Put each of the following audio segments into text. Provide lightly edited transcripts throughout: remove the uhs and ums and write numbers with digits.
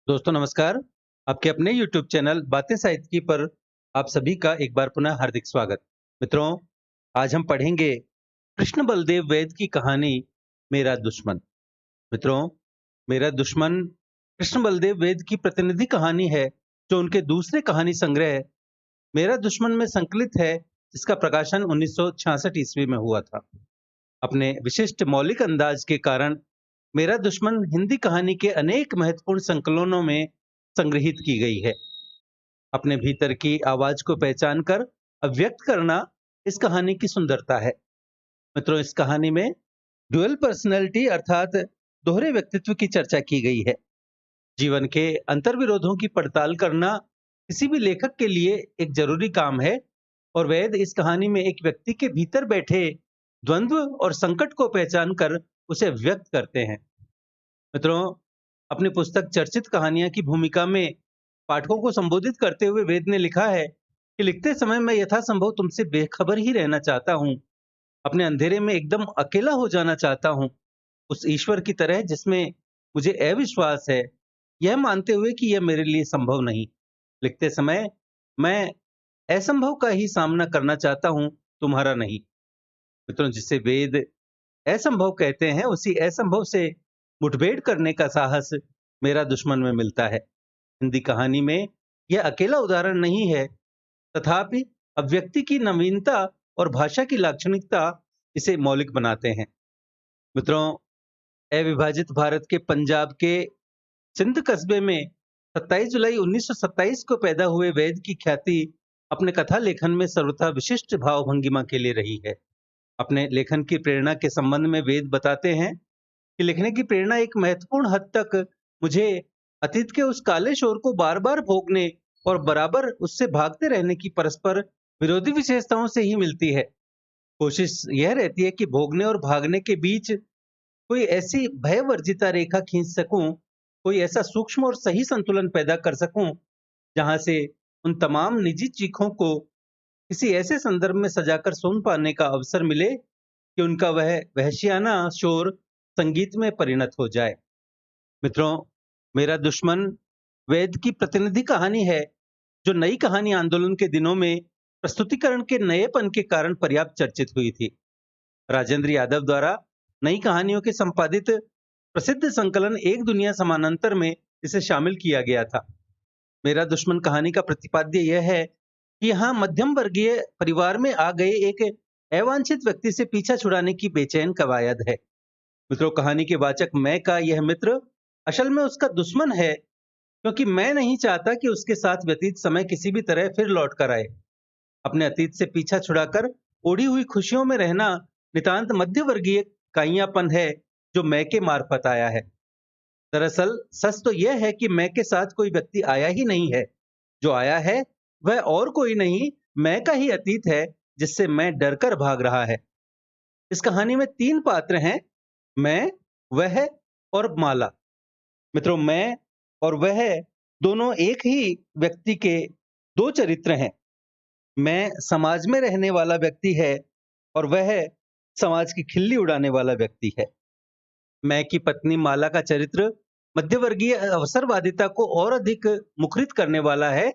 दोस्तों नमस्कार। आपके अपने YouTube चैनल बातें साहित्य की पर आप सभी का एक बार पुनः हार्दिक स्वागत। मित्रों, आज हम पढ़ेंगे कृष्ण बलदेव वैद की कहानी मेरा दुश्मन। मित्रों, मेरा दुश्मन कृष्ण बलदेव वैद की प्रतिनिधि कहानी है जो उनके दूसरे कहानी संग्रह मेरा दुश्मन में संकलित है, जिसका प्रकाशन 1966 ईस्वी में हुआ था। अपने विशिष्ट मौलिक अंदाज के कारण मेरा दुश्मन हिंदी कहानी के अनेक महत्वपूर्ण संकलनों में संग्रहित की गई है। अपने भीतर की आवाज को पहचान कर अभिव्यक्त करना इस कहानी की सुंदरता है। मित्रों, इस कहानी में ड्यूअल पर्सनैलिटी अर्थात दोहरे व्यक्तित्व की चर्चा की गई है। जीवन के अंतर्विरोधों की पड़ताल करना किसी भी लेखक के लिए एक जरूरी काम है, और वैद इस कहानी में एक व्यक्ति के भीतर बैठे द्वंद्व और संकट को पहचान कर उसे व्यक्त करते हैं। मित्रों, अपनी पुस्तक चर्चित कहानियां की भूमिका में पाठकों को संबोधित करते हुए वेद ने लिखा है कि लिखते समय मैं यथासंभव तुमसे बेखबर ही रहना चाहता हूँ। अपने अंधेरे में एकदम अकेला हो जाना चाहता हूँ, उस ईश्वर की तरह जिसमें मुझे अविश्वास है, यह मानते हुए कि यह मेरे लिए संभव नहीं। लिखते समय मैं असंभव का ही सामना करना चाहता हूँ, तुम्हारा नहीं। मित्रों, जिसे वेद असंभव कहते हैं, उसी असंभव से मुठभेड़ करने का साहस मेरा दुश्मन में मिलता है। हिंदी कहानी में यह अकेला उदाहरण नहीं है, तथापि अभिव्यक्ति की नवीनता और भाषा की लाक्षणिकता इसे मौलिक बनाते हैं। मित्रों, अविभाजित भारत के पंजाब के सिंध कस्बे में 27 जुलाई 1927 को पैदा हुए वैद की ख्याति अपने कथा लेखन में सर्वथा विशिष्ट भाव भंगिमा के लिए रही है। अपने लेखन की प्रेरणा के संबंध में वेद बताते हैं कि लिखने की प्रेरणा एक महत्वपूर्ण हद तक मुझे अतीत के उस काले शोर को बार बार भोगने और बराबर उससे भागते रहने की परस्पर विरोधी विशेषताओं से ही मिलती है। कोशिश यह रहती है कि भोगने और भागने के बीच कोई ऐसी भयवर्जिता रेखा खींच सकूं, कोई ऐसा सूक्ष्म और सही संतुलन पैदा कर सकूं, जहां से उन तमाम निजी चीखों को किसी ऐसे संदर्भ में सजाकर सुन पाने का अवसर मिले कि उनका वह वहशियाना शोर संगीत में परिणत हो जाए। मित्रों, मेरा दुश्मन वेद की प्रतिनिधि कहानी है जो नई कहानी आंदोलन के दिनों में प्रस्तुतिकरण के नएपन के कारण पर्याप्त चर्चित हुई थी। राजेंद्र यादव द्वारा नई कहानियों के संपादित प्रसिद्ध संकलन एक दुनिया समानांतर में इसे शामिल किया गया था। मेरा दुश्मन कहानी का प्रतिपाद्य यह है कि यहाँ मध्यम वर्गीय परिवार में आ गए एक अवांछित व्यक्ति से पीछा छुड़ाने की बेचैन कवायद है। मित्रों, कहानी के वाचक मैं का यह मित्र असल में उसका दुश्मन है, क्योंकि मैं नहीं चाहता कि उसके साथ व्यतीत समय किसी भी तरह फिर लौट कर आए। अपने अतीत से पीछा छुड़ाकर ओढ़ी हुई खुशियों में रहना नितांत मध्य वर्गीय काइयापन है जो मैं के मार्फत आया है। दरअसल सच तो यह है कि मैं के साथ कोई व्यक्ति आया ही नहीं है। जो आया है वह और कोई नहीं, मैं का ही अतीत है जिससे मैं डरकर भाग रहा है। इस कहानी में तीन पात्र हैं, मैं, वह और माला। मित्रों, मैं और वह दोनों एक ही व्यक्ति के दो चरित्र हैं। मैं समाज में रहने वाला व्यक्ति है और वह समाज की खिल्ली उड़ाने वाला व्यक्ति है। मैं की पत्नी माला का चरित्र मध्यवर्गीय अवसरवादिता को और अधिक मुखरित करने वाला है।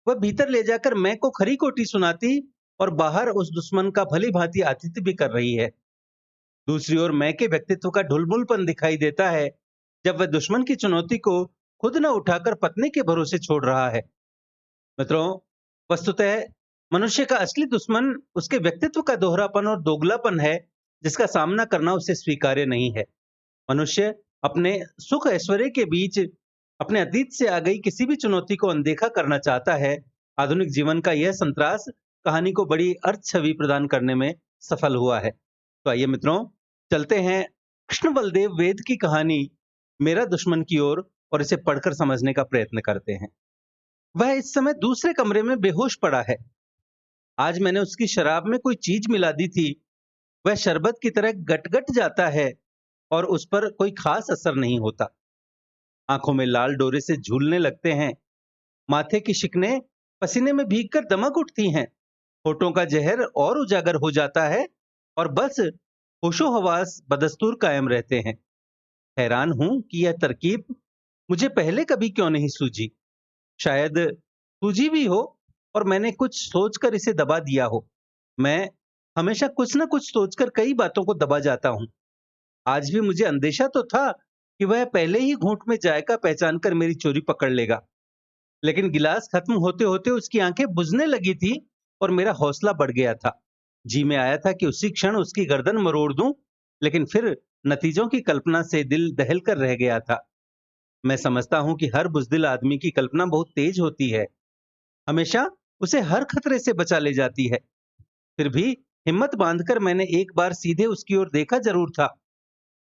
वह भीतर ले जाकर मैं को खरी खोटी सुनाती और बाहर उस दुश्मन का भली भांति आतिथ्य भी कर रही है। दूसरी ओर मैं के व्यक्तित्व का ढुलमुलपन दिखाई देता है जब वह दुश्मन की चुनौती को खुद न उठाकर पत्नी के भरोसे छोड़ रहा है। मित्रों, वस्तुतः मनुष्य का असली दुश्मन उसके व्यक्तित्व का दोहरापन और दोगलापन है, जिसका सामना करना उसे स्वीकार्य नहीं है। मनुष्य अपने सुख ऐश्वर्य के बीच अपने अतीत से आ गई किसी भी चुनौती को अनदेखा करना चाहता है। आधुनिक जीवन का यह संतरास कहानी को बड़ी अर्थ छवि प्रदान करने में सफल हुआ है। तो आइए मित्रों, चलते हैं कृष्ण बलदेव वेद की कहानी मेरा दुश्मन की ओर और इसे पढ़कर समझने का प्रयत्न करते हैं। वह इस समय दूसरे कमरे में बेहोश पड़ा है। आज मैंने उसकी शराब में कोई चीज मिला दी थी। वह शरबत की तरह गटगट जाता है और उस पर कोई खास असर नहीं होता। आंखों में लाल डोरे से झूलने लगते हैं, माथे की शिकने पसीने में भीगकर दमक उठती हैं, होठों का जहर और उजागर हो जाता है और बस होशो हवास बदस्तूर कायम रहते हैं। हैरान हूं कि यह तरकीब मुझे पहले कभी क्यों नहीं सूझी? शायद सूझी भी हो और मैंने कुछ सोचकर इसे दबा दिया हो। मैं हमेशा कुछ न कुछ सोचकर कई बातों को दबा जाता हूँ। आज भी मुझे अंदेशा तो था कि वह पहले ही घूंट में जायका पहचान कर मेरी चोरी पकड़ लेगा। लेकिन गिलास खत्म होते-होते उसकी आंखें बुझने लगी थी और मेरा हौसला बढ़ गया था। जी में आया था कि उसी क्षण उसकी गर्दन मरोड़ दूं, लेकिन फिर नतीजों की कल्पना से दिल दहल कर रह गया था। मैं समझता हूं कि हर बुजदिल आदमी की कल्पना बहुत तेज होती है, हमेशा उसे हर खतरे से बचा ले जाती है। फिर भी हिम्मत बांधकर मैंने एक बार सीधे उसकी ओर देखा जरूर था।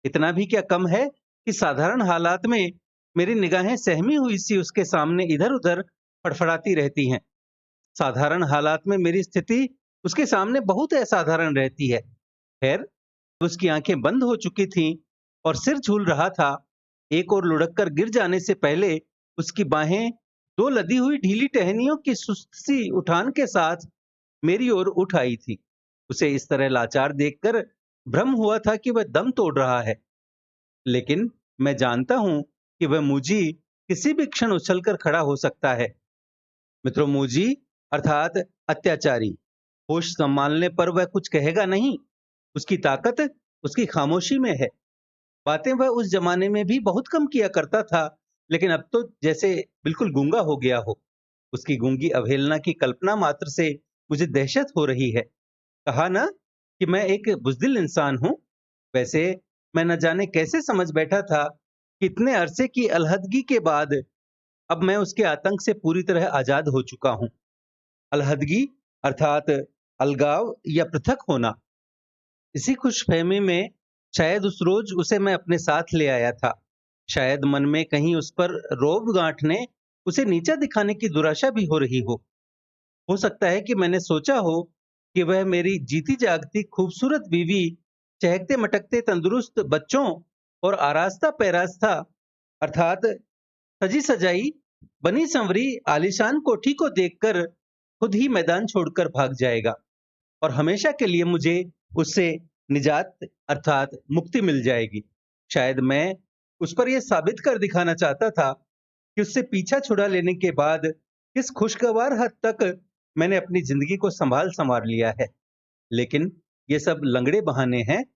इतना भी क्या कम है कि साधारण हालात में मेरी निगाहें सहमी हुई सी उसके सामने इधर-उधर फड़फड़ाती रहती हैं। साधारण हालात में मेरी स्थिति उसके सामने बहुत असाधारण रहती है। खैर, उसकी आंखें बंद हो चुकी थीं और सिर झूल रहा था। एक ओर लुढ़क कर गिर जाने से पहले उसकी बाहें दो लदी हुई ढीली टहनियों की सुस्त सी उठान के साथ मेरी ओर उठ आई थी। उसे इस तरह लाचार देखकर भ्रम हुआ था कि वह दम तोड़ रहा है। लेकिन मैं जानता हूं कि वह मुझी किसी भी क्षण उछलकर खड़ा हो सकता है। मित्रों, मुझी अर्थात अत्याचारी, होश संभालने पर वह कुछ कहेगा नहीं। उसकी ताकत उसकी खामोशी में है। बातें वह उस जमाने में भी बहुत कम किया करता था, लेकिन अब तो जैसे बिल्कुल गूंगा हो गया हो। उसकी गूंगी अवहेलना की कल्पना मात्र से मुझे दहशत हो रही है। कहा ना कि मैं एक बुज़दिल इंसान हूँ। वैसे मैं न जाने कैसे समझ बैठा था कि इतने अरसे की अलहदगी के बाद अब मैं उसके आतंक से पूरी तरह आजाद हो चुका हूँ। अलहदगी अर्थात अलगाव या पृथक होना। इसी खुशफहमी में शायद उस रोज उसे मैं अपने साथ ले आया था। शायद मन में कहीं उस पर रोब गांठने, उसे नीचा दिखाने की दुराशा भी हो रही हो। हो सकता है कि मैंने सोचा हो कि वह मेरी जीती जागती खूबसूरत बीवी, चहकते मटकते तंदुरुस्त बच्चों और आरास्ता पैरास्ता अर्थात सजी सजाई बनी संवरी आलीशान कोठी को देखकर खुद ही मैदान छोड़कर भाग जाएगा और हमेशा के लिए मुझे उससे निजात अर्थात मुक्ति मिल जाएगी। शायद मैं उस पर यह साबित कर दिखाना चाहता था कि उससे पीछा छुड़ा लेने के बाद किस खुशगवार हद तक मैंने अपनी जिंदगी को संभाल संवार लिया है। लेकिन ये सब लंगड़े बहाने हैं।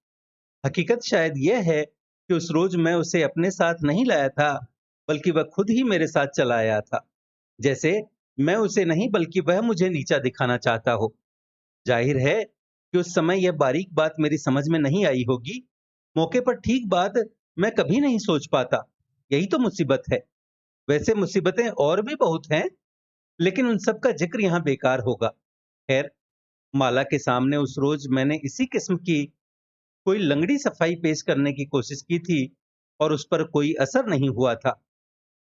हकीकत शायद यह है कि उस रोज मैं उसे अपने साथ नहीं लाया था, बल्कि वह खुद ही मेरे साथ चला आया था। जैसे मैं उसे नहीं बल्कि वह मुझे नीचा दिखाना चाहता हो। जाहिर है कि उस समय यह बारीक बात मेरी समझ में नहीं आई होगी। मौके पर ठीक बात मैं कभी नहीं सोच पाता। यही तो मुसीबत है। वैसे मुसीबतें और भी बहुत हैं, लेकिन उन सब का जिक्र यहाँ बेकार होगा। खैर, माला के सामने उस रोज मैंने इसी किस्म की कोई लंगड़ी सफाई पेश करने की कोशिश की थी और उस पर कोई असर नहीं हुआ था।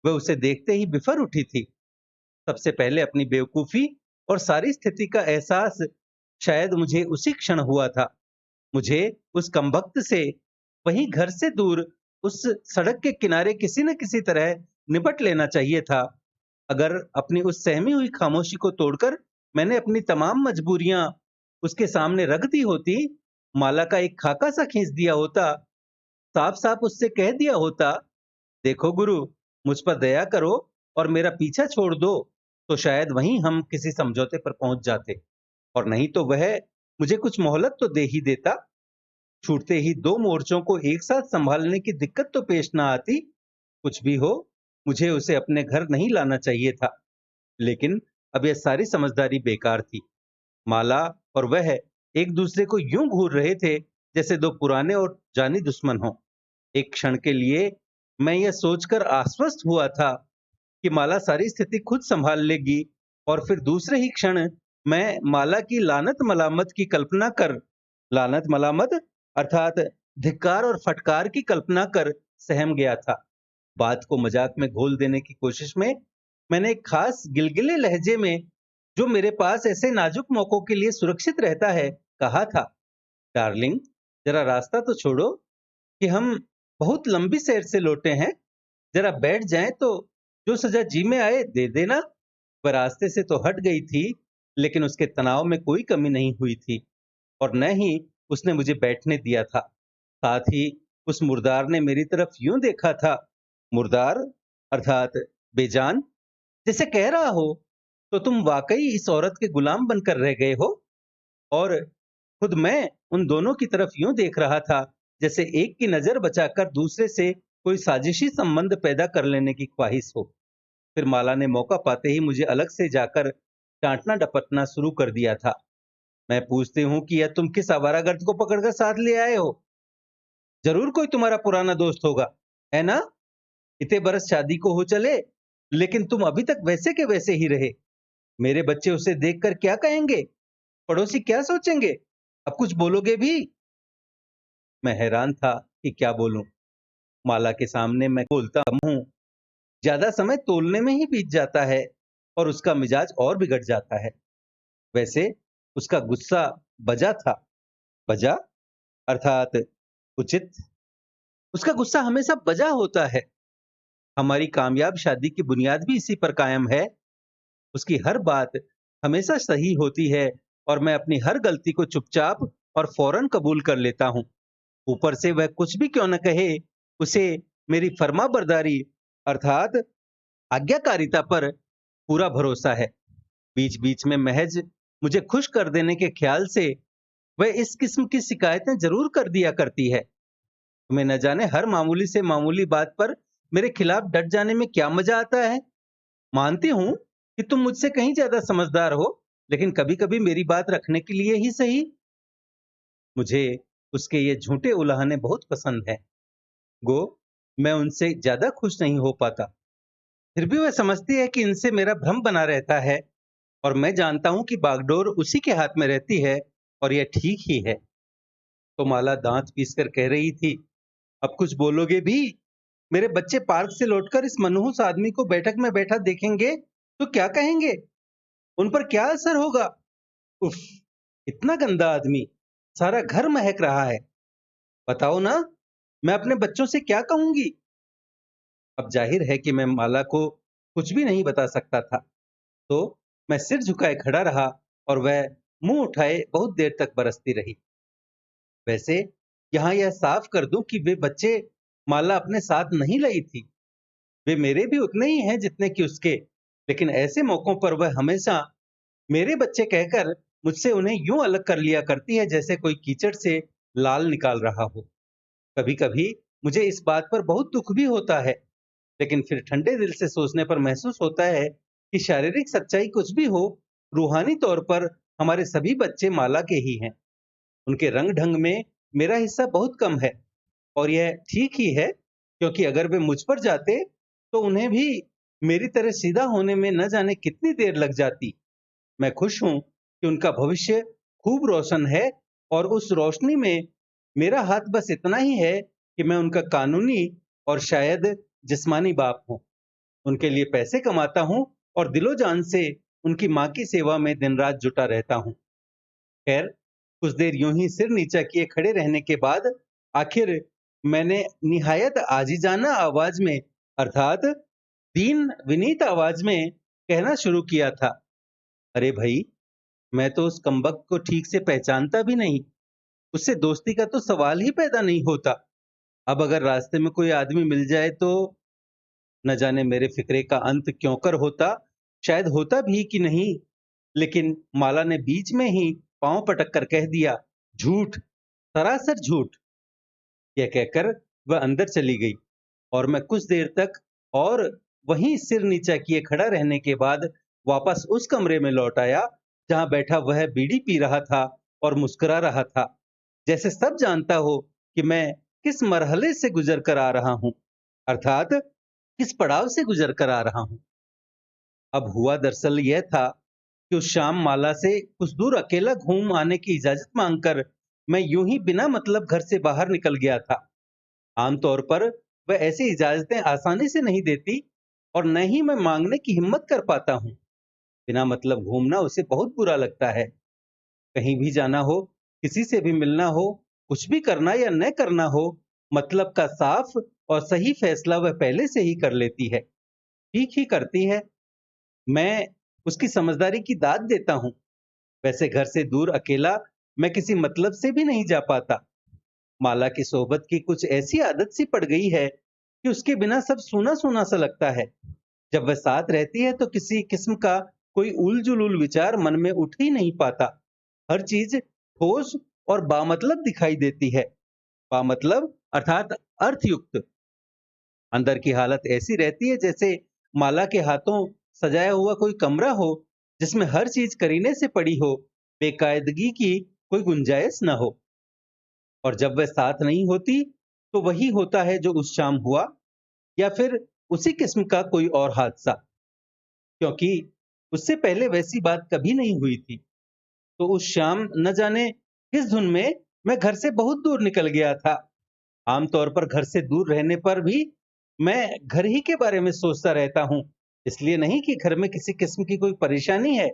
वह उसे देखते ही बिफर उठी थी। सबसे पहले अपनी बेवकूफी और सारी स्थिति का एहसास शायद मुझे उसी क्षण हुआ था। मुझे उस कमबख्त से वहीं घर से दूर उस सड़क के किनारे किसी न किसी तरह निपट लेना चाहिए था। अगर अपनी उस सहमी हुई खामोशी को तोड़कर मैंने अपनी तमाम मजबूरियां उसके सामने रख दी होती, माला का एक खाका सा खींच दिया होता, साफ साफ उससे कह दिया होता, देखो गुरु, मुझ पर दया करो और मेरा पीछा छोड़ दो, तो शायद वहीं हम किसी समझौते पर पहुंच जाते। और नहीं तो वह मुझे कुछ मोहलत तो दे ही देता। छूटते ही दो मोर्चों को एक साथ संभालने की दिक्कत तो पेश ना आती। कुछ भी हो, मुझे उसे अपने घर नहीं लाना चाहिए था। लेकिन अब यह सारी समझदारी बेकार थी। माला और वह एक दूसरे को यूं घूर रहे थे जैसे दो पुराने और जानी दुश्मन हों। एक क्षण के लिए मैं यह सोचकर आश्वस्त हुआ था कि माला सारी स्थिति खुद संभाल लेगी और फिर दूसरे ही क्षण मैं माला की लानत मलामत की कल्पना कर लानत मलामत अर्थात धिक्कार और फटकार की कल्पना कर सहम गया था। बात को मजाक में घोल देने की कोशिश में मैंने एक खास गिलगिले लहजे में, जो मेरे पास ऐसे नाजुक मौकों के लिए सुरक्षित रहता है, कहा था, डार्लिंग, जरा रास्ता तो छोड़ो कि हम बहुत लंबी सैर से लौटे हैं। जरा बैठ जाएं तो जो सजा जी में आए दे देना। वह रास्ते से तो हट गई थी, लेकिन उसके तनाव में कोई कमी नहीं हुई थी और न ही उसने मुझे बैठने दिया था। साथ ही उस मुर्दार ने मेरी तरफ यूं देखा था। मुर्दार अर्थात बेजान, जैसे कह रहा हो तो तुम वाकई इस औरत के गुलाम बनकर रह गए हो। और खुद मैं उन दोनों की तरफ यूं देख रहा था जैसे एक की नजर बचाकर दूसरे से कोई साजिशी संबंध पैदा कर लेने की ख्वाहिश हो। फिर माला ने मौका पाते ही मुझे अलग से जाकर डांटना डपटना शुरू कर दिया था। मैं पूछती हूँ कि यह तुम किस आवारागर्द को पकड़कर साथ ले आए हो? जरूर कोई तुम्हारा पुराना दोस्त होगा, है ना? इतने बरस शादी को हो चले, लेकिन तुम अभी तक वैसे के वैसे ही रहे। मेरे बच्चे उसे देखकर क्या कहेंगे? पड़ोसी क्या सोचेंगे? अब कुछ बोलोगे भी? मैं हैरान था कि क्या बोलूं। माला के सामने मैं बोलता कम हूँ, ज्यादा समय तोलने में ही बीत जाता है और उसका मिजाज और बिगड़ जाता है। वैसे उसका गुस्सा बजा था। बजा अर्थात उचित। उसका गुस्सा हमेशा बजा होता है। हमारी कामयाब शादी की बुनियाद भी इसी पर कायम है। उसकी हर बात हमेशा सही होती है और मैं अपनी हर गलती को चुपचाप और फौरन कबूल कर लेता हूँ। ऊपर से वह कुछ भी क्यों न कहे, उसे मेरी फर्माबरदारी अर्थात आज्ञाकारिता पर पूरा भरोसा है। बीच बीच में महज मुझे खुश कर देने के ख्याल से वह इस किस्म की शिकायतें जरूर कर दिया करती है। तुम्हें न जाने हर मामूली से मामूली बात पर मेरे खिलाफ डट जाने में क्या मजा आता है। मानती हूं कि तुम मुझसे कहीं ज्यादा समझदार हो, लेकिन कभी कभी मेरी बात रखने के लिए ही सही। मुझे उसके ये झूठे उलाहने बहुत पसंद है। गो मैं उनसे ज्यादा खुश नहीं हो पाता। फिर भी वह समझती है कि इनसे मेरा भ्रम बना रहता है और मैं जानता हूं कि बागडोर उसी के हाथ में रहती है और यह ठीक ही है। तो माला दांत पीसकर कह रही थी, अब कुछ बोलोगे भी? मेरे बच्चे पार्क से लौटकर इस मनहूस आदमी को बैठक में बैठा देखेंगे तो क्या कहेंगे? उन पर क्या असर होगा? उफ, इतना गंदा आदमी, सारा घर महक रहा है। बताओ ना, मैं अपने बच्चों से क्या कहूंगी? अब जाहिर है कि मैं माला को कुछ भी नहीं बता सकता था। तो मैं सिर झुकाए खड़ा रहा और वह मुंह उठाए बहुत देर तक बरसती रही। वैसे यहाँ यह साफ कर दूं कि वे बच्चे माला अपने साथ नहीं लाई थी। वे मेरे भी उतने ही हैं जितने कि उसके। लेकिन ऐसे मौकों पर वह हमेशा मेरे बच्चे कहकर मुझसे उन्हें यूं अलग कर लिया करती है जैसे कोई कीचड़ से लाल निकाल रहा हो। कभी कभी मुझे इस बात पर बहुत दुख भी होता है, लेकिन फिर ठंडे दिल से सोचने पर महसूस होता है कि शारीरिक सच्चाई कुछ भी हो, रूहानी तौर पर हमारे सभी बच्चे माला के ही हैं। उनके रंग ढंग में मेरा हिस्सा बहुत कम है और यह ठीक ही है, क्योंकि अगर वे मुझ पर जाते तो उन्हें भी मेरी तरह सीधा होने में न जाने कितनी देर लग जाती। मैं खुश हूं कि उनका भविष्य खूब रोशन है और उस रोशनी में मेरा हाथ बस इतना ही है कि मैं उनका कानूनी और शायद जिस्मानी बाप हूं। उनके लिए पैसे कमाता हूं और दिलो जान से उनकी माँ की सेवा में दिन रात जुटा रहता हूं। खैर, कुछ देर यूं ही सिर नीचा किए खड़े रहने के बाद आखिर मैंने निहायत आजीजाना आवाज में अर्थात दीन विनीत आवाज में कहना शुरू किया था, अरे भाई, मैं तो उस कमबख्त को ठीक से पहचानता भी नहीं। उससे दोस्ती का तो सवाल ही पैदा नहीं होता। अब अगर रास्ते में कोई आदमी मिल जाए तो न जाने मेरे फिक्रे का अंत क्यों कर होता, शायद होता भी कि नहीं। लेकिन माला ने बीच में ही पांव पटक कर कह दिया, झूठ, सरासर झूठ। यह कहकर वह अंदर चली गई और मैं कुछ देर तक और वहीं सिर नीचा किए खड़ा रहने के बाद वापस उस कमरे में लौट आया जहां बैठा वह बीड़ी पी रहा था और मुस्कुरा रहा था, जैसे सब जानता हो कि मैं किस मरहले से गुजर कर आ रहा हूं, अर्थात किस पड़ाव से गुजर कर आ रहा हूं। अब हुआ दरअसल यह था कि उस शाम माला से कुछ दूर अकेला घूम आने की इजाजत मांगकर मैं यूं ही बिना मतलब घर से बाहर निकल गया था। आमतौर पर वह ऐसी इजाजतें आसानी से नहीं देती और न ही मैं मांगने की हिम्मत कर पाता हूँ। बिना मतलब घूमना उसे बहुत बुरा लगता है। कहीं भी जाना हो, किसी से भी मिलना हो, कुछ भी करना या न करना हो, मतलब का साफ और सही फैसला वह पहले से ही कर लेती है। ठीक ही करती है। मैं उसकी समझदारी की दाद देता हूँ। वैसे घर से दूर अकेला मैं किसी मतलब से भी नहीं जा पाता। माला की सोहबत की कुछ ऐसी आदत सी पड़ गई है कि उसके बिना सब सूना सूना सा लगता है। जब वह साथ रहती है तो किसी किस्म का कोई उल-जुलूल विचार मन में उठ ही नहीं पाता। हर चीज ठोस और बामतलब दिखाई देती है। बामतलब अर्थात अर्थयुक्त। अंदर की हालत ऐसी रहती है जैसे माला के हाथों सजाया हुआ कोई कमरा हो, जिसमें हर चीज करीने से पड़ी हो, बेकायदगी की कोई गुंजाइश न हो। और जब वह साथ नहीं होती तो वही होता है जो उस शाम हुआ, या फिर उसी किस्म का कोई और हादसा, क्योंकि उससे पहले वैसी बात कभी नहीं हुई थी। तो उस शाम न जाने किस धुन में मैं घर से बहुत दूर निकल गया था। आमतौर पर घर से दूर रहने पर भी मैं घर ही के बारे में सोचता रहता हूँ। इसलिए नहीं कि घर में किसी किस्म की कोई परेशानी है।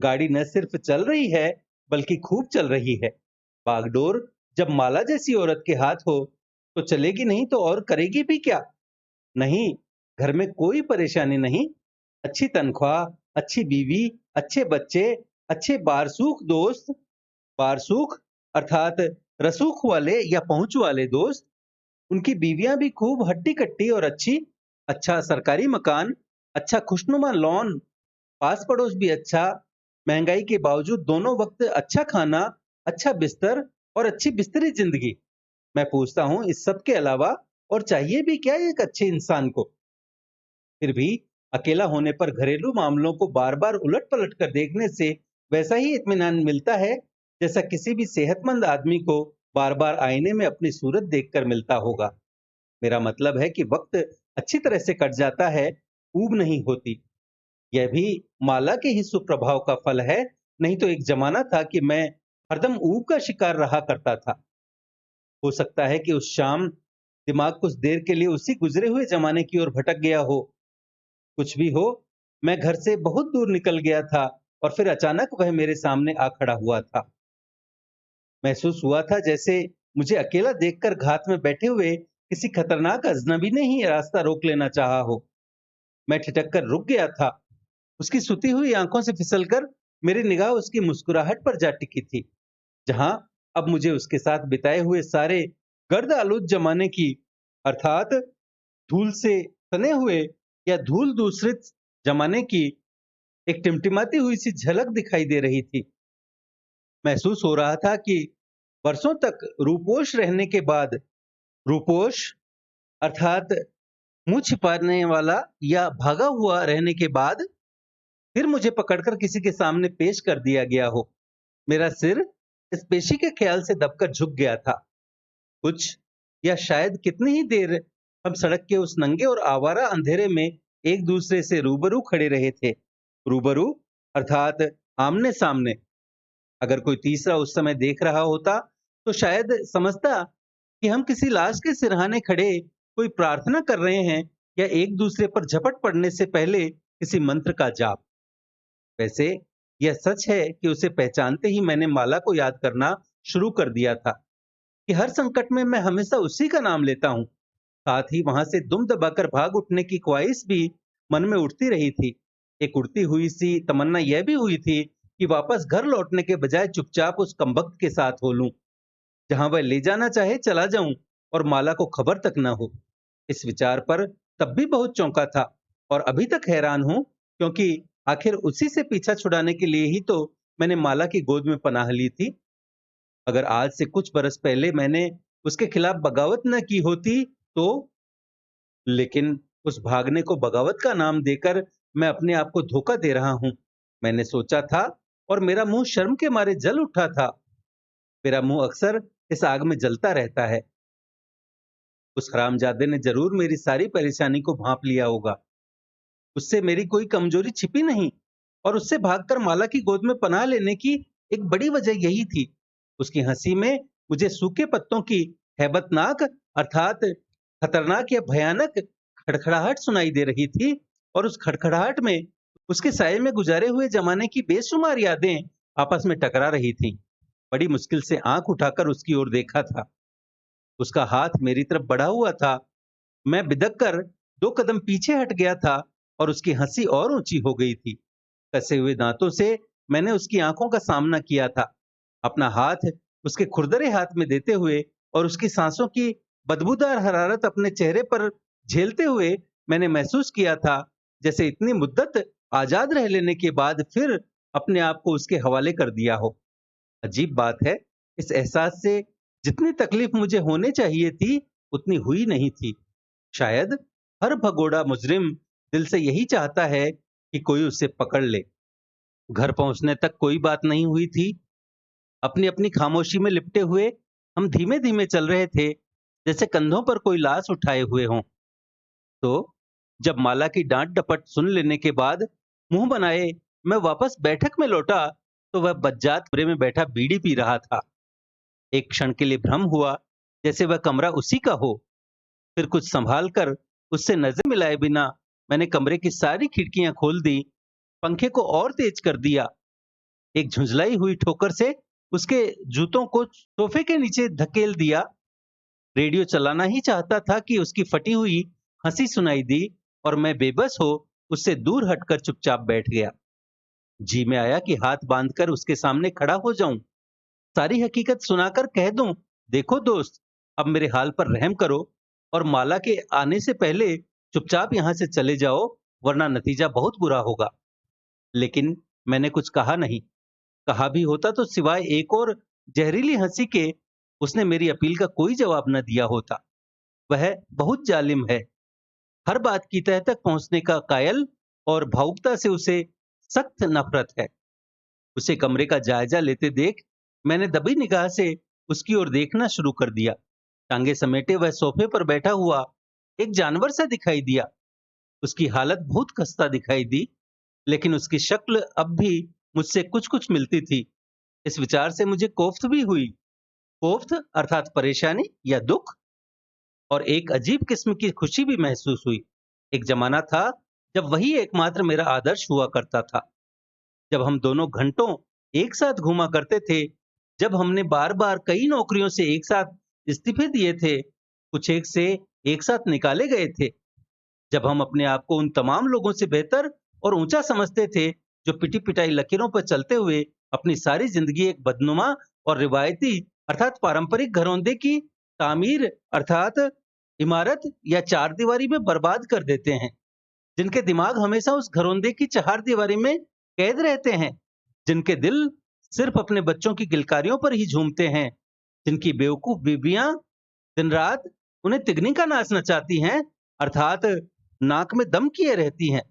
गाड़ी न सिर्फ चल रही है, बल्कि खूब चल रही है। बागडोर जब माला जैसी औरत के हाथ हो, तो चलेगी नहीं तो और करेगी भी क्या? नहीं, घर में कोई परेशानी नहीं। अच्छी तनख्वाह, अच्छी बीवी, अच्छे बच्चे, अच्छे बारसूख दोस्त। बारसूख अर्थात रसूख वाले या पहुंच वाले दोस्त। उनकी बीवियां भी खूब हट्टी-कट्टी और अच्छी। अच्छा सरकारी मकान, अच्छा खुशनुमा लॉन, पास पड़ोस भी अच्छा। महंगाई के बावजूद दोनों वक्त अच्छा खाना, अच्छा बिस्तर और अच्छी बिस्तरी जिंदगी। मैं पूछता हूँ, इस सब के अलावा और चाहिए भी क्या एक अच्छे इंसान को? फिर भी अकेला होने पर घरेलू मामलों को बार-बार उलट-पलट कर देखने से वैसा ही इत्मीनान मिलता है, जैसा किसी भी सेहतमंद आदमी को बार-बार आईने में अपनी सूरत देखकर मिलता होगा। मेरा मतलब है कि वक्त अच्छी तरह से कट जाता है, ऊब नहीं होती। यह भी माला के ही सुप्रभाव का फल है, नहीं तो एक जमाना था कि मैं हरदम ऊब का शिकार रहा करता था। हो सकता है कि उस शाम दिमाग कुछ देर के लिए उसी गुजरे हुए जमाने की ओर भटक गया हो। कुछ भी हो, मैं घर से बहुत दूर निकल गया था और फिर अचानक वह मेरे सामने आ खड़ा हुआ था। महसूस हुआ था जैसे मुझे अकेला देखकर घात में बैठे हुए किसी खतरनाक अजनबी ने ही रास्ता रोक लेना चाहा हो। मैं ठिठक कर रुक गया था। उसकी सुती हुई आंखों से फिसलकर मेरी निगाह उसकी मुस्कुराहट पर जा टिकी थी, जहां अब मुझे उसके साथ बिताए हुए सारे गर्द आलूद जमाने की, अर्थात धूल से तने हुए या धूल दूसरित जमाने की एक टिमटिमाती हुई सी झलक दिखाई दे रही थी। महसूस हो रहा था कि वर्षों तक रूपोश रहने के बाद, रूपोश अर्थात मुंह छिपाने वाला या भागा हुआ रहने के बाद, फिर मुझे पकड़कर किसी के सामने पेश कर दिया गया हो। मेरा सिर इस पेशी के ख्याल से दबकर झुक गया था। कुछ या शायद कितनी ही देर हम सड़क के उस नंगे और आवारा अंधेरे में एक दूसरे से रूबरू खड़े रहे थे। रूबरू अर्थात आमने सामने। अगर कोई तीसरा उस समय देख रहा होता तो शायद समझता कि हम किसी लाश के सिरहाने खड़े कोई प्रार्थना कर रहे हैं, या एक दूसरे पर झपट पड़ने से पहले किसी मंत्र का जाप। वैसे यह सच है कि उसे पहचानते ही मैंने माला को याद करना शुरू कर दिया था कि हर संकट में मैं हमेशा उसी का नाम लेता हूँ। साथ ही वहां से दुम दबाकर भाग उठने की ख्वाहिश भी मन में उठती रही थी। एक उड़ती हुई सी तमन्ना यह भी हुई थी कि वापस घर लौटने के बजाय चुपचाप उस कमबख्त के साथ हो लूं, जहां वह ले जाना चाहे चला जाऊं और माला को खबर तक न हो। इस विचार पर तब भी बहुत चौंका था और अभी तक हैरान हूं, क्योंकि आखिर उसी से पीछा छुड़ाने के लिए ही तो मैंने माला की गोद में पनाह ली थी। अगर आज से कुछ बरस पहले मैंने उसके खिलाफ बगावत न की होती तो, लेकिन उस भागने को बगावत का नाम देकर मैं अपने आप को धोखा दे रहा हूं। मैंने सोचा था और मेरा मुंह शर्म के मारे जल उठा था। मेरा मुंह अक्सर इस आग में जलता रहता है। उस हरामजादे ने जरूर मेरी सारी परेशानी को भांप लिया होगा। उससे मेरी कोई कमजोरी छिपी नहीं, और उससे भागकर माला की गोद में पनाह लेने की एक बड़ी वजह यही थी। उसकी हंसी में मुझे सूखे पत्तों की हैबतनाक अर्थात खतरनाक या भयानक खड़खड़ाहट सुनाई दे रही थी, और उस खड़खड़ाहट में उसके साये में गुजारे हुए जमाने की बेशुमार यादें आपस में टकरा रही थीं। बड़ी मुश्किल से आंख उठाकर उसकी ओर देखा था। उसका हाथ मेरी तरफ बढ़ा हुआ था। मैं बिदक कर 2 कदम पीछे हट गया था और उसकी हंसी और ऊंची हो गई थी। कसे हुए दांतों से मैंने उसकी आंखों का सामना किया था, अपना हाथ उसके खुरदरे हाथ में देते हुए और उसकी सांसों की बदबूदार हरारत अपने चेहरे पर झेलते हुए मैंने महसूस किया था जैसे इतनी मुद्दत आजाद रह लेने के बाद फिर अपने आप को उसके हवाले कर दिया हो। अजीब बात है, इस एहसास से जितनी तकलीफ मुझे होने चाहिए थी उतनी हुई नहीं थी। शायद हर भगोड़ा मुजरिम दिल से यही चाहता है कि कोई उसे पकड़ ले। घर पहुंचने तक कोई बात नहीं हुई थी। अपनी अपनी खामोशी में लिपटे हुए हम धीमे धीमे चल रहे थे, जैसे कंधों पर कोई लाश उठाए हुए हों। तो जब माला की डांट डपट सुन लेने के बाद मुंह बनाए मैं वापस बैठक में लौटा, तो वह बज्जात कमरे में बैठा बीड़ी पी रहा था। एक क्षण के लिए भ्रम हुआ, जैसे वह कमरा उसी का हो। फिर कुछ संभाल कर उससे नजर मिलाए बिना मैंने कमरे की सारी खिड़कियां खोल दी, पंखे को और तेज कर दिया। एक झुंझलाई हुई ठोकर से उसके जूतों को सोफे के नीचे धकेल दिया। रेडियो चलाना ही चाहता था कि उसकी फटी हुई हंसी सुनाई दी और मैं बेबस हो उससे दूर हटकर चुपचाप बैठ गया। जी में आया कि हाथ बांधकर उसके सामने खड़ा हो जाऊं, सारी हकीकत सुनाकर कह दूं, देखो दोस्त, अब मेरे हाल पर रहम करो और माला के आने से पहले चुपचाप यहां से चले जाओ, वरना नतीजा बहुत बुरा होगा। लेकिन मैंने कुछ कहा नहीं। कहा भी होता तो सिवाय एक और जहरीली हंसी के उसने मेरी अपील का कोई जवाब न दिया होता। वह बहुत जालिम है, हर बात की तह तक पहुंचने का कायल और भावुकता से उसे सख्त नफरत है। उसे कमरे का जायजा लेते देख मैंने दबी निगाह से उसकी ओर देखना शुरू कर दिया। टांगे समेटे वह सोफे पर बैठा हुआ एक जानवर सा दिखाई दिया। उसकी हालत बहुत खस्ता दिखाई दी, लेकिन उसकी शक्ल अब भी मुझसे कुछ कुछ मिलती थी। इस विचार से मुझे कोफ्त भी हुई। कोफ्त अर्थात परेशानी या दुख, और एक अजीब किस्म की खुशी भी महसूस हुई। एक जमाना था जब वही एकमात्र मेरा आदर्श हुआ करता था, जब हम दोनों घंटों एक साथ घूमा करते थे, जब हमने बार बार कई नौकरियों से एक साथ इस्तीफे दिए थे, कुछ एक से एक साथ निकाले गए थे, जब हम अपने आप को उन तमाम लोगों से बेहतर और ऊंचा समझते थे जो पिटी पिटाई लकीरों पर चलते हुए अपनी सारी जिंदगी एक बदनुमा और रिवायती अर्थात पारंपरिक घरौंदे की तामीर अर्थात इमारत या चार दीवारी में बर्बाद कर देते हैं, जिनके दिमाग हमेशा उस घरौंदे की चार दीवारी में कैद रहते हैं, जिनके दिल सिर्फ अपने बच्चों की किलकारियों पर ही झूमते हैं, जिनकी बेवकूफ बीबियां दिन रात उन्हें तिगनी का नाच नचाती हैं अर्थात नाक में दम किए रहती हैं,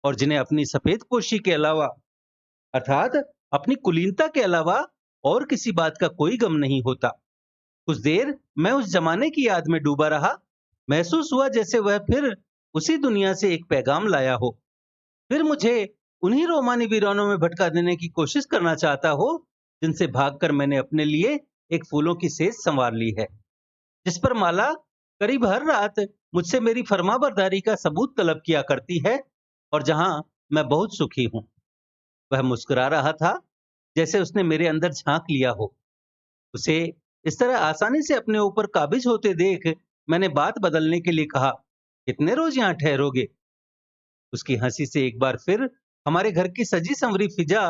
और जिन्हें अपनी सफेद पोशी के अलावा अर्थात अपनी कुलीनता के अलावा और किसी बात का कोई गम नहीं होता। कुछ देर मैं उस जमाने की याद में डूबा रहा। महसूस हुआ जैसे वह फिर उसी दुनिया से एक पैगाम लाया हो, फिर मुझे उन्हीं रोमानी वीरानों में भटका देने की कोशिश करना चाहता हो जिनसे भागकर मैंने अपने लिए एक फूलों की सेज संवार ली है, जिस पर माला करीब हर रात मुझसे मेरी फरमाबरदारी का सबूत तलब किया करती है, और जहां मैं बहुत सुखी हूं। वह मुस्कुरा रहा था जैसे उसने मेरे अंदर झांक लिया हो। उसे इस तरह आसानी से अपने ऊपर काबिज होते देख मैंने बात बदलने के लिए कहा, कितने रोज यहाँ ठहरोगे? उसकी हंसी से एक बार फिर हमारे घर की सजी संवरी फिजा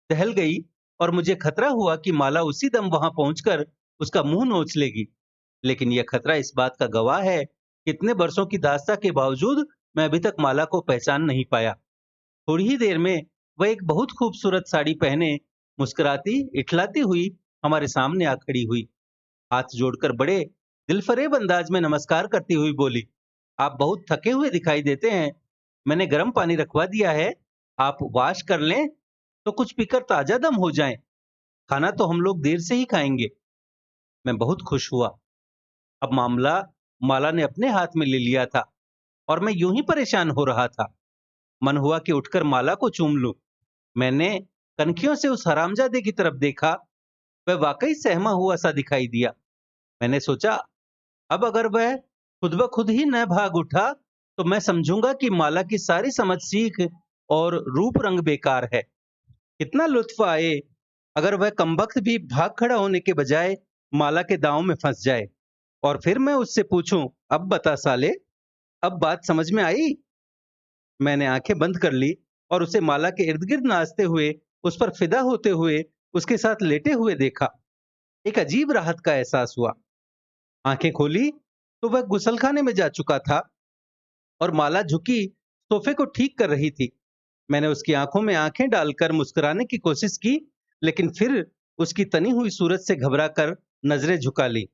दहल गई, और मुझे खतरा हुआ कि माला उसी दम वहां पहुंचकर उसका मुंह नोच लेगी। लेकिन यह खतरा इस बात का गवाह है कि इतने बरसों की दास्ता के बावजूद मैं अभी तक माला को पहचान नहीं पाया। थोड़ी ही देर में वह एक बहुत खूबसूरत साड़ी पहने मुस्कुराती इठलाती हुई हमारे सामने आ खड़ी हुई। हाथ जोड़कर बड़े दिलफरेब अंदाज में नमस्कार करती हुई बोली, आप बहुत थके हुए दिखाई देते हैं, मैंने गर्म पानी रखवा दिया है, आप वाश कर लें तो कुछ पीकर ताजा दम हो जाएं। खाना तो हम लोग देर से ही खाएंगे। मैं बहुत खुश हुआ। अब मामला माला ने अपने हाथ में ले लिया था और मैं यूं ही परेशान हो रहा था। मन हुआ कि उठकर माला को चूम लूं। मैंने कनखियों से उस हरामजादे की तरफ देखा। वह वाकई सहमा हुआ सा दिखाई दिया। मैंने सोचा, अब अगर वह खुद ब खुद ही न भाग उठा तो मैं समझूंगा कि माला की सारी समझ सीख और रूप रंग बेकार है। कितना लुत्फ आए अगर वह कमबख्त भी भाग खड़ा होने के बजाय माला के दांव में फंस जाए, और फिर मैं उससे पूछूं, अब बता साले, अब बात समझ में आई? मैंने आंखें बंद कर ली और उसे माला के इर्द गिर्द नाचते हुए, उस पर फिदा होते हुए, उसके साथ लेटे हुए देखा। एक अजीब राहत का एहसास हुआ। आंखें खोली तो वह गुसलखाने में जा चुका था और माला झुकी सोफे को ठीक कर रही थी। मैंने उसकी आंखों में आंखें डालकर मुस्कुराने की कोशिश की, लेकिन फिर उसकी तनी हुई सूरत से घबराकर नजरें झुका ली।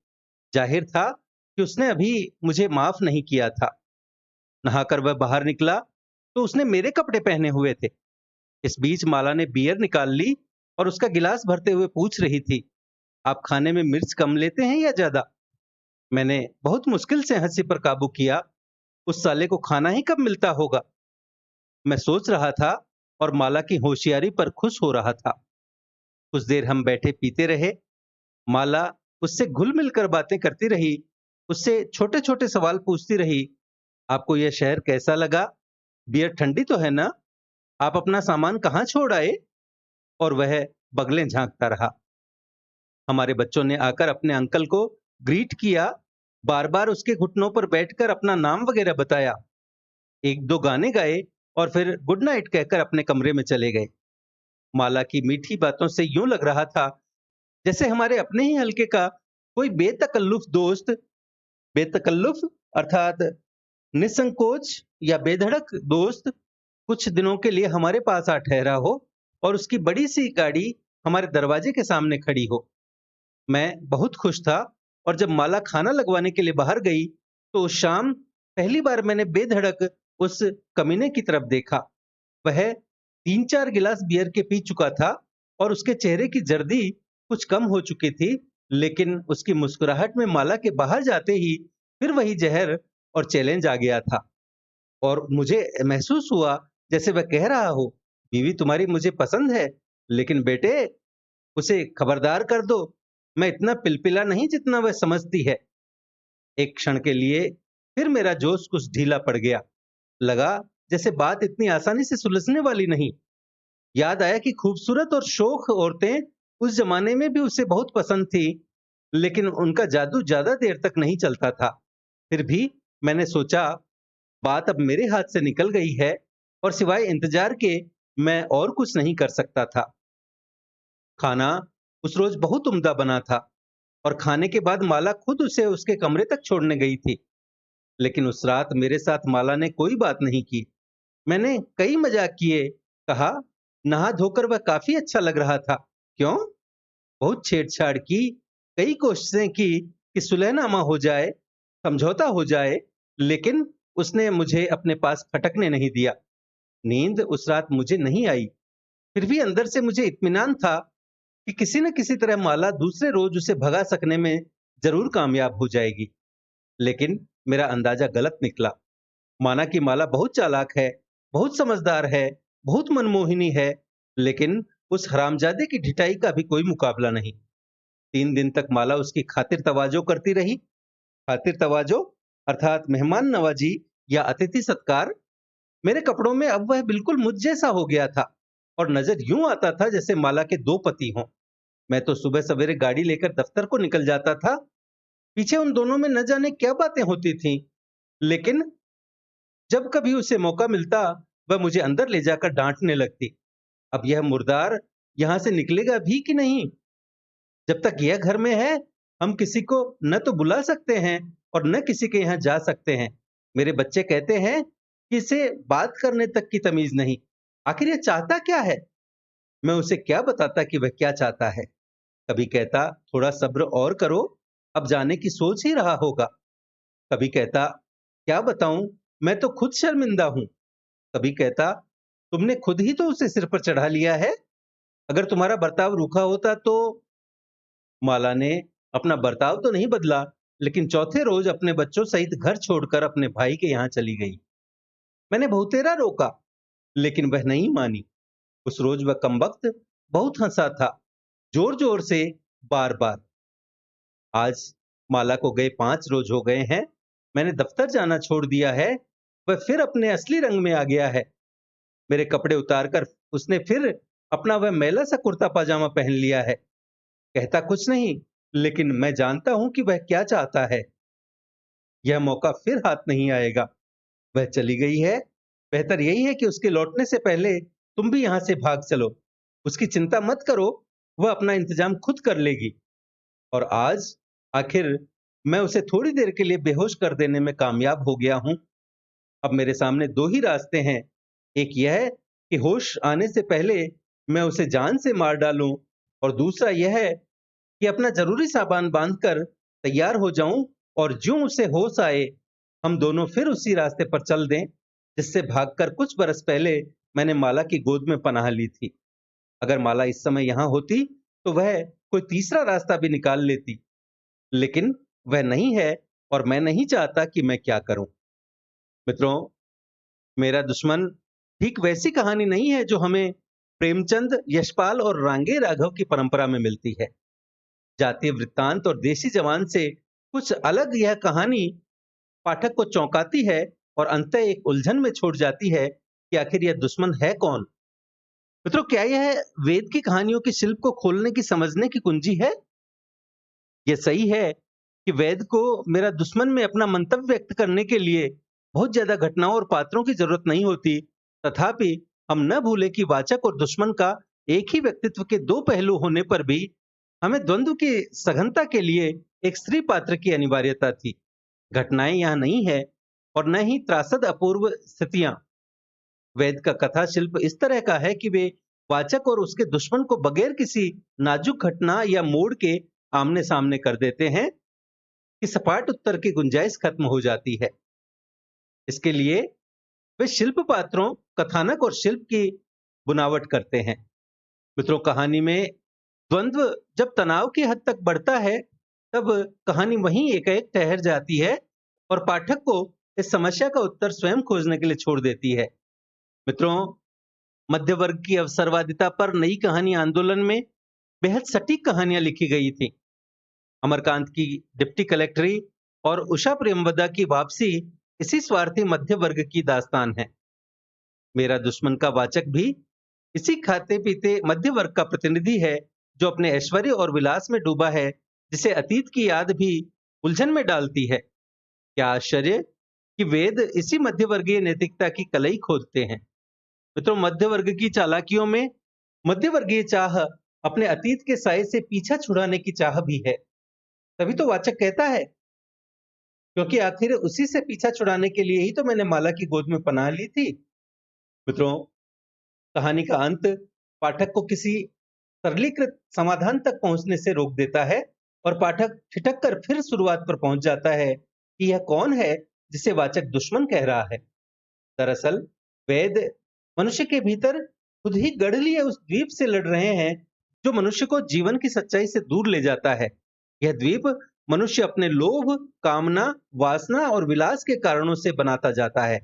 जाहिर था कि उसने अभी मुझे माफ नहीं किया था। नहाकर वह बाहर निकला तो उसने मेरे कपड़े पहने हुए थे। इस बीच माला ने बियर निकाल ली और उसका गिलास भरते हुए पूछ रही थी, आप खाने में मिर्च कम लेते हैं या ज्यादा? मैंने बहुत मुश्किल से हंसी पर काबू किया। उस साले को खाना ही कब मिलता होगा, मैं सोच रहा था और माला की होशियारी पर खुश हो रहा था। कुछ देर हम बैठे पीते रहे। माला उससे घुल मिलकर बातें करती रही, उससे छोटे छोटे सवाल पूछती रही। आपको यह शहर कैसा लगा? बियर ठंडी तो है ना? आप अपना सामान कहाँ छोड़ आए? और वह बगलें झांकता रहा। हमारे बच्चों ने आकर अपने अंकल को ग्रीट किया, बार बार उसके घुटनों पर बैठकर अपना नाम वगैरह बताया, एक दो गाने गाए और फिर गुड नाइट कहकर अपने कमरे में चले गए। माला की मीठी बातों से यूं लग रहा था जैसे हमारे अपने ही हल्के का कोई बेतकल्लुफ दोस्त, बेतकल्लुफ अर्थात निसंकोच या बेधड़क दोस्त, कुछ दिनों के लिए हमारे पास आ ठहरा हो और उसकी बड़ी सी गाड़ी हमारे दरवाजे के सामने खड़ी हो। मैं बहुत खुश था और जब माला खाना लगवाने के लिए बाहर गई तो उस शाम पहली बार मैंने बेधड़क उस कमीने की तरफ देखा। वह 3-4 गिलास बियर के पी चुका था और उसके चेहरे की जर्दी कुछ कम हो चुकी थी, लेकिन उसकी मुस्कुराहट में माला के बाहर जाते ही फिर वही जहर और चैलेंज आ गया था। और मुझे महसूस हुआ जैसे वह कह रहा हो, बीवी तुम्हारी मुझे पसंद है, लेकिन बेटे उसे खबरदार कर दो, मैं इतना पिलपिला नहीं जितना वह समझती है। एक क्षण के लिए फिर मेरा जोश कुछ ढीला पड़ गया। लगा जैसे बात इतनी आसानी से सुलझने वाली नहीं। याद आया कि खूबसूरत और शोख औरतें उस जमाने में भी उसे बहुत पसंद थी, लेकिन उनका जादू ज्यादा देर तक नहीं चलता था। फिर भी मैंने सोचा, बात अब मेरे हाथ से निकल गई है और सिवाय इंतजार के मैं और कुछ नहीं कर सकता था। खाना उस रोज बहुत उम्दा बना था और खाने के बाद माला खुद उसे उसके कमरे तक छोड़ने गई थी। लेकिन उस रात मेरे साथ माला ने कोई बात नहीं की। मैंने कई मजाक किए, कहा नहा धोकर वह काफी अच्छा लग रहा था। क्यों? बहुत छेड़छाड़ की, कई कोशिशें की कि सुलहनामा हो जाए, समझौता हो जाए, लेकिन उसने मुझे अपने पास फटकने नहीं दिया। नींद उस रात मुझे नहीं आई, फिर भी अंदर से मुझे इत्मीनान था कि किसी न किसी तरह माला दूसरे रोज उसे भगा सकने में जरूर कामयाब हो जाएगी। लेकिन मेरा अंदाजा गलत निकला। माना कि माला बहुत चालाक है, बहुत समझदार है, बहुत मनमोहिनी है, लेकिन उस हरामजादे की ढिठाई का भी कोई मुकाबला नहीं। 3 दिन तक माला उसकी खातिर तवाजो करती रही। खातिर तवाजो अर्थात मेहमान नवाजी या अतिथि सत्कार। मेरे कपड़ों में अब वह बिल्कुल मुझ जैसा हो गया था और नजर यूं आता था जैसे माला के दो पति हों। मैं तो सुबह सवेरे गाड़ी लेकर दफ्तर को निकल जाता था। पीछे उन दोनों में न जाने क्या बातें होती थीं, लेकिन जब कभी उसे मौका मिलता वह मुझे अंदर ले जाकर डांटने लगती। अब यह मुर्दार यहां से निकलेगा भी कि नहीं? जब तक यह घर में है हम किसी को न तो बुला सकते हैं और न किसी के यहाँ जा सकते हैं। मेरे बच्चे कहते हैं कि इसे बात करने तक की तमीज नहीं। आखिर यह चाहता क्या है? मैं उसे क्या बताता कि वह क्या चाहता है। कभी कहता थोड़ा सब्र और करो, अब जाने की सोच ही रहा होगा। कभी कहता क्या बताऊं, मैं तो खुद शर्मिंदा हूं। कभी कहता तुमने खुद ही तो उसे सिर पर चढ़ा लिया है, अगर तुम्हारा बर्ताव रूखा होता तो। माला ने अपना बर्ताव तो नहीं बदला, लेकिन चौथे रोज अपने बच्चों सहित घर छोड़कर अपने भाई के यहाँ चली गई। मैंने बहुतेरा रोका, लेकिन वह नहीं मानी। उस रोज वह कमबख्त बहुत हंसा था, जोर जोर से, बार बार। आज माला को गए 5 रोज हो गए हैं। मैंने दफ्तर जाना छोड़ दिया है। वह फिर अपने असली रंग में आ गया है। मेरे कपड़े उतारकर उसने फिर अपना वह मैला सा कुर्ता पाजामा पहन लिया है। कहता कुछ नहीं, लेकिन मैं जानता हूं कि वह क्या चाहता है। यह मौका फिर हाथ नहीं आएगा। वह चली गई है। बेहतर यही है कि उसके लौटने से पहले तुम भी यहां से भाग चलो। उसकी चिंता मत करो, वह अपना इंतजाम खुद कर लेगी। और आज आखिर मैं उसे थोड़ी देर के लिए बेहोश कर देने में कामयाब हो गया हूं। अब मेरे सामने दो ही रास्ते हैं। एक यह है कि होश आने से पहले मैं उसे जान से मार डालूं, और दूसरा यह है कि अपना जरूरी सामान बांधकर तैयार हो जाऊं, और ज्यों उसे होश आए हम दोनों फिर उसी रास्ते पर चल दें जिससे भागकर कुछ बरस पहले मैंने माला की गोद में पनाह ली थी। अगर माला इस समय यहाँ होती तो वह कोई तीसरा रास्ता भी निकाल लेती, लेकिन वह नहीं है, और मैं नहीं चाहता कि मैं क्या करूं। मित्रों, मेरा दुश्मन ठीक वैसी कहानी नहीं है जो हमें प्रेमचंद, यशपाल और रांगे राघव की परंपरा में मिलती है। जातीय वृत्तांत और देसी जवान से कुछ अलग यह कहानी पाठक को चौंकाती है और अंततः एक उलझन में छोड़ जाती है कि आखिर यह दुश्मन है कौन। मित्रों, क्या यह वेद की कहानियों के शिल्प को खोलने की, समझने की कुंजी है? यह सही है कि वेद को मेरा दुश्मन में अपना मंतव्य व्यक्त करने के लिए बहुत ज्यादा घटनाओं और पात्रों की जरूरत नहीं होती। तथापि हम न भूले कि वाचक और दुश्मन का एक ही व्यक्तित्व के दो पहलू होने पर भी हमें द्वंद्व की सघनता के लिए एक स्त्री पात्र की अनिवार्यता थी। घटनाएं यहाँ नहीं है और न ही त्रासद अपूर्व स्थितियां। वेद का कथा शिल्प इस तरह का है कि वे वाचक और उसके दुश्मन को बगैर किसी नाजुक घटना या मोड़ के आमने सामने कर देते हैं कि सपाट उत्तर की गुंजाइश खत्म हो जाती है। इसके लिए वे शिल्प पात्रों, कथानक और शिल्प की बुनावट करते हैं। मित्रों, कहानी में द्वंद्व जब तनाव की हद तक बढ़ता है तब कहानी वहीं एकाएक ठहर जाती है और पाठक को इस समस्या का उत्तर स्वयं खोजने के लिए छोड़ देती है। मित्रों, मध्य वर्ग की अवसरवादिता पर नई कहानी आंदोलन में बेहद सटीक कहानियां लिखी गई थी। अमरकांत की डिप्टी कलेक्टरी और उषा प्रेमवदा की वापसी इसी स्वार्थी मध्य वर्ग की दास्तान है। मेरा दुश्मन का वाचक भी इसी खाते पीते मध्य वर्ग का प्रतिनिधि है जो अपने ऐश्वर्य और विलास में डूबा है, जिसे अतीत की याद भी उलझन में डालती है। क्या आश्चर्य कि वेद इसी मध्यवर्गीय नैतिकता की कलई खोदते हैं। मित्रों, मध्य वर्ग की चालाकियों में मध्यवर्गीय चाह अपने अतीत के साए से पीछा छुड़ाने की चाह भी है। तभी तो वाचक कहता है, क्योंकि आखिर उसी से पीछा छुड़ाने के लिए ही तो मैंने माला की गोद में पनाह ली थी। मित्रों, कहानी का अंत पाठक को किसी सरलीकृत समाधान तक पहुंचने से रोक देता है और पाठक ठिठक कर फिर शुरुआत पर पहुंच जाता है कि यह कौन है जिसे वाचक दुश्मन कह रहा है। दरअसल वेद मनुष्य के भीतर खुद ही गढ़ लिए उस द्वीप से लड़ रहे हैं जो मनुष्य को जीवन की सच्चाई से दूर ले जाता है। यह द्वीप मनुष्य अपने लोभ, कामना, वासना और विलास के कारणों से बनाता जाता है।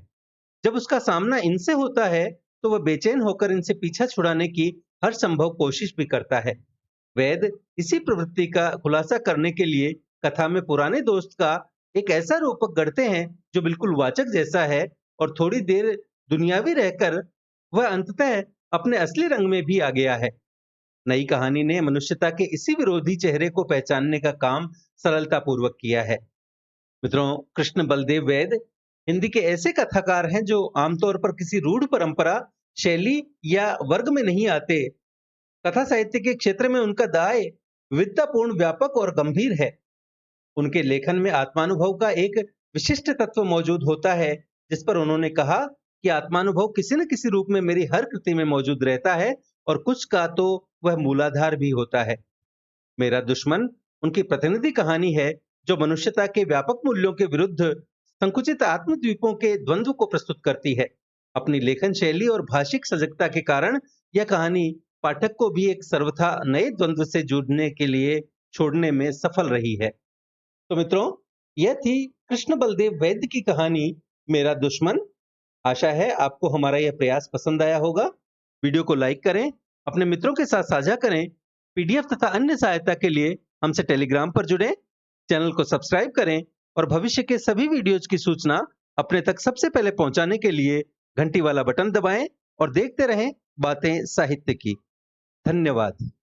जब उसका सामना इनसे होता है तो वह बेचैन होकर इनसे पीछा छुड़ाने की हर संभव कोशिश भी करता है। वेद इसी प्रवृत्ति का खुलासा करने के लिए कथा में पुराने दोस्त का एक ऐसा रूपक गढ़ते हैं जो बिल्कुल वाचक जैसा है, और थोड़ी देर दुनियावी रहकर वह अंततः अपने असली रंग में भी आ गया है। नई कहानी ने मनुष्यता के इसी विरोधी चेहरे को पहचानने का काम सरलता पूर्वक किया है। मित्रों, कृष्ण बलदेव वैद हिंदी के ऐसे कथाकार हैं जो आमतौर पर किसी रूढ़ परंपरा, शैली या वर्ग में नहीं आते। कथा साहित्य के क्षेत्र में उनका दाय विविधतापूर्ण, व्यापक और गंभीर है। उनके लेखन में आत्मानुभव का एक विशिष्ट तत्व मौजूद होता है, जिस पर उन्होंने कहा कि आत्मानुभव किसी न किसी रूप में मेरी हर कृति में मौजूद रहता है और कुछ का तो वह मूलाधार भी होता है। मेरा दुश्मन उनकी प्रतिनिधि कहानी है जो मनुष्यता के व्यापक मूल्यों के विरुद्ध संकुचित आत्मद्वीपों के द्वंद्व को प्रस्तुत करती है। अपनी लेखन शैली और भाषिक सजगता के कारण यह कहानी पाठक को भी एक सर्वथा नए द्वंद्व से जुड़ने के लिए छोड़ने में सफल रही है। तो मित्रों, यह थी कृष्ण बलदेव वैद्य की कहानी मेरा दुश्मन। आशा है आपको हमारा यह प्रयास पसंद आया होगा। वीडियो को लाइक करें, अपने मित्रों के साथ साझा करें। पीडीएफ तथा अन्य सहायता के लिए हमसे टेलीग्राम पर जुड़ें, चैनल को सब्सक्राइब करें और भविष्य के सभी वीडियोज की सूचना अपने तक सबसे पहले पहुंचाने के लिए घंटी वाला बटन दबाएं और देखते रहें बातें साहित्य की। धन्यवाद।